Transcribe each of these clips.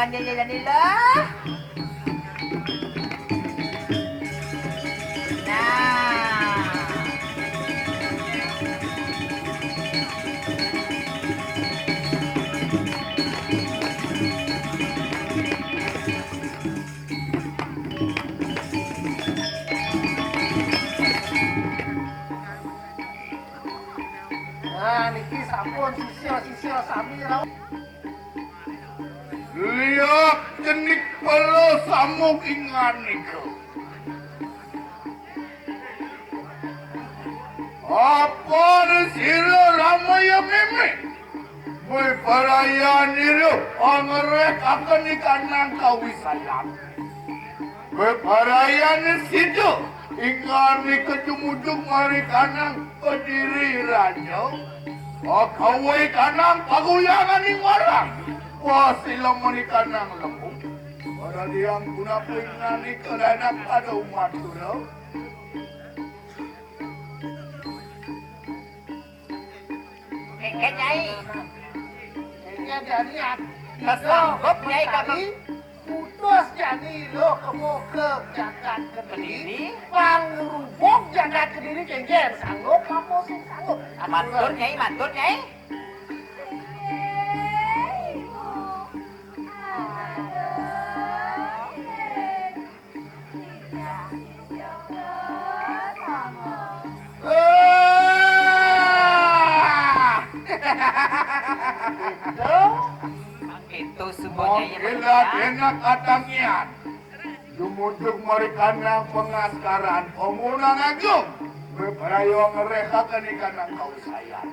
panjangnya Danila. Niki sampun sisio sami raw. Lihat jenik pelo samuk ingan niku. Apa sira ramaya meme? Boy perayaan itu angrek akan ikan nang kawisayan. Boy perayaan situ ingan ni kejumujung mari kanang Kediri raja. Kawai kanang paguyangan ing orang. Wah sila mani kanang lembut. Pada diang guna pingani keranak pada umat surau. Nyai. Kayaknya jadian. Kesanggup Nyai kami. Putus jadi lo kamu ke jagat Kediri. Pangrubuk jagat Kediri kengken sanggup kamu sih sanggup. Matur Nyai, matur Nyai. Itu semuanya Mokilah enak atangian. Jumujuk mereka nang pengaskaran pemunang agung. Berperayaan mereka kan ikan nang kau sayang.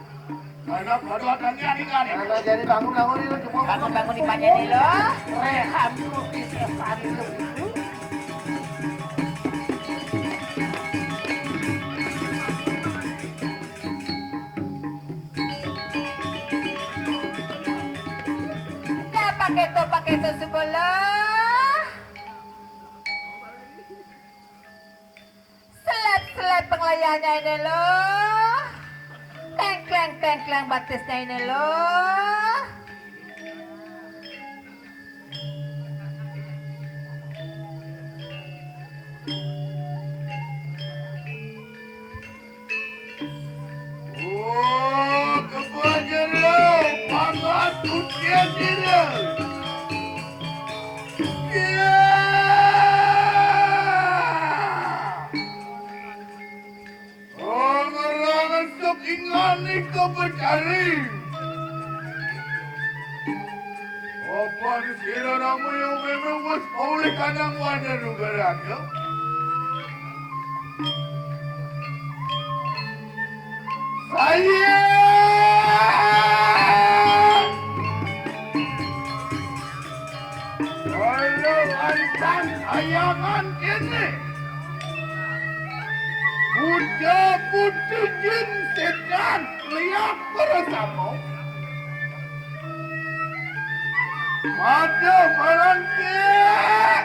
Karena pada atangian ikan ini. Kalau jadi bangun itu cuma bangun di Panjangila. rehab dulu kita hari itu. Pakai itu sebelah. Selat penglayahnya ini loh. Tengklang batisnya ini loh. Oh, kebajan lo, panas usia dia. Ingani kau bercari. Apa sira ramu yang memang was oleh kanang wana nugaranya? Saya kalau antang ayaman ini Buddha jin setan lihat bersama Mada merangkik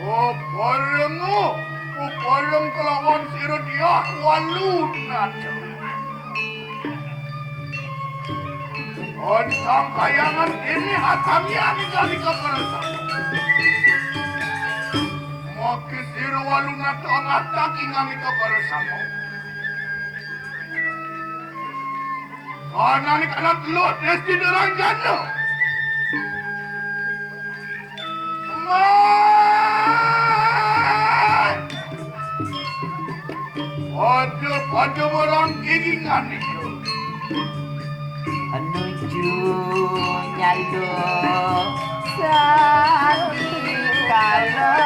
Oh poreng kelawan sira dia walu nada Ontang kayangan ini hatamnya ningali kebersama Maki sira walu nada ngatak ingami kebersama Karena ini kena telut nesti derang jana. Pada orang kiringan itu. Menuju nyalo sati kala.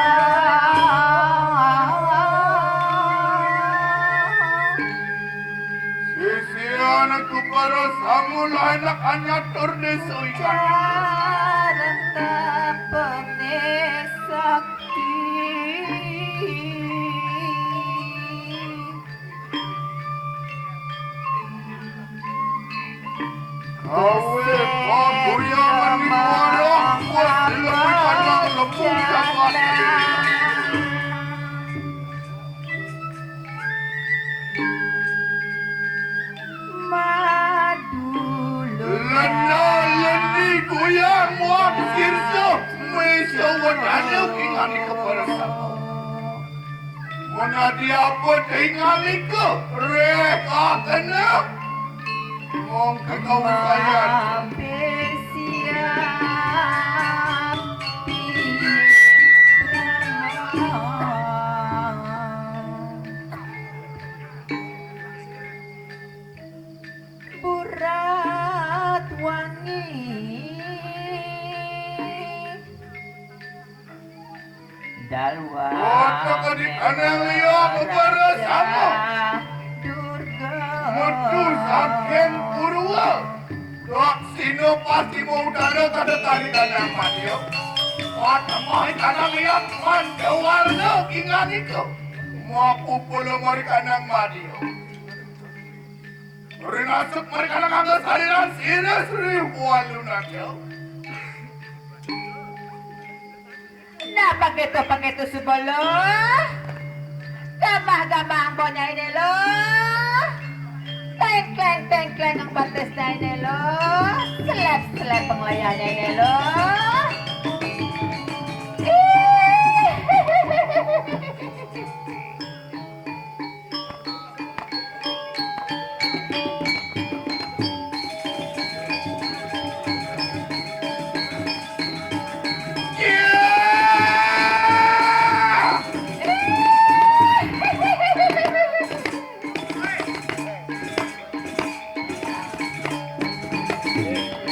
Anakku para samula anak anyatur desa ikan. Karena penesakti Kawe paguyangan di warang buat lebih kanang lembut sangat. Lena lendi goyang sewadanya ingali kepada sama. Mana dia apa ingali ke? Reka kena. Mong kau sayang. Hampir siap Burat wangi Dalwa Otak adik anak liya kepada sama. Durga Mutu saken purwa. Dok sino pasti mau dana kada tadi dana madio. Wata mai kana liat man kewarna ingani ko. Mau pupulo mari kana madio. Rinasuk mari kana kanggo saliran sini sri walu nakyo. Nah, paketo subolo. Gamah-gamah ang bonya ini lo. Tengkleng ang batas na ini lo. Selep penglayanya ini lo.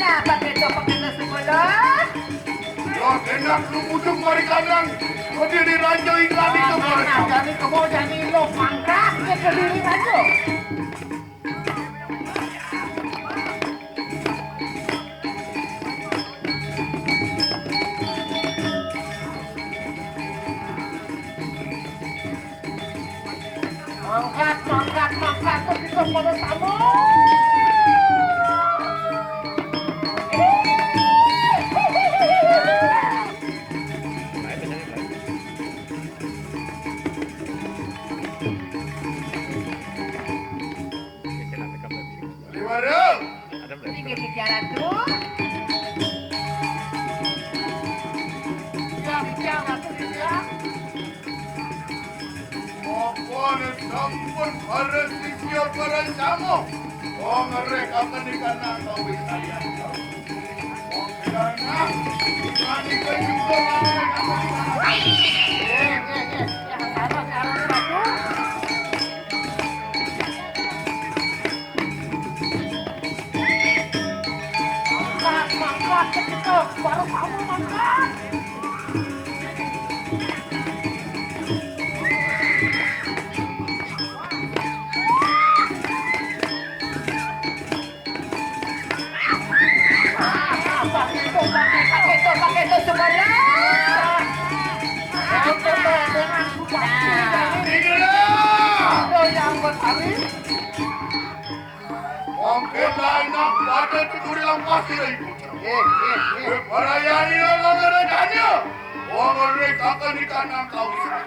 Nah, paketo subolo. Yo enak lu mutung mari kanang. Kodi diranjo ingani ko mari. Jadi kamu jadi lo pangkat ke Kediri aja. Mangkat ke kita pada tamu. Gimana? Tinggi di jalan tuh. Jangan ya. Pokoknya sampun para sisya para sama. Oh mereka kenikana kau saya. Oh kirana, kani juga Mangkat ke kita baru kamu mangkat. Paketo subolo. Mungkin lain pada tiduri lang pasir itu. Perayaan ini lang gerekannya. Oh mereka akan ikanang kau saya.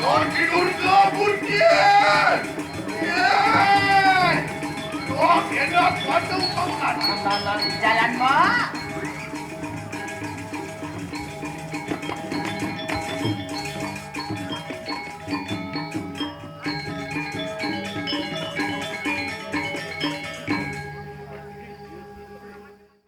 Kau tidur kabur kian. Kau enak pada upakan. Jalan mo.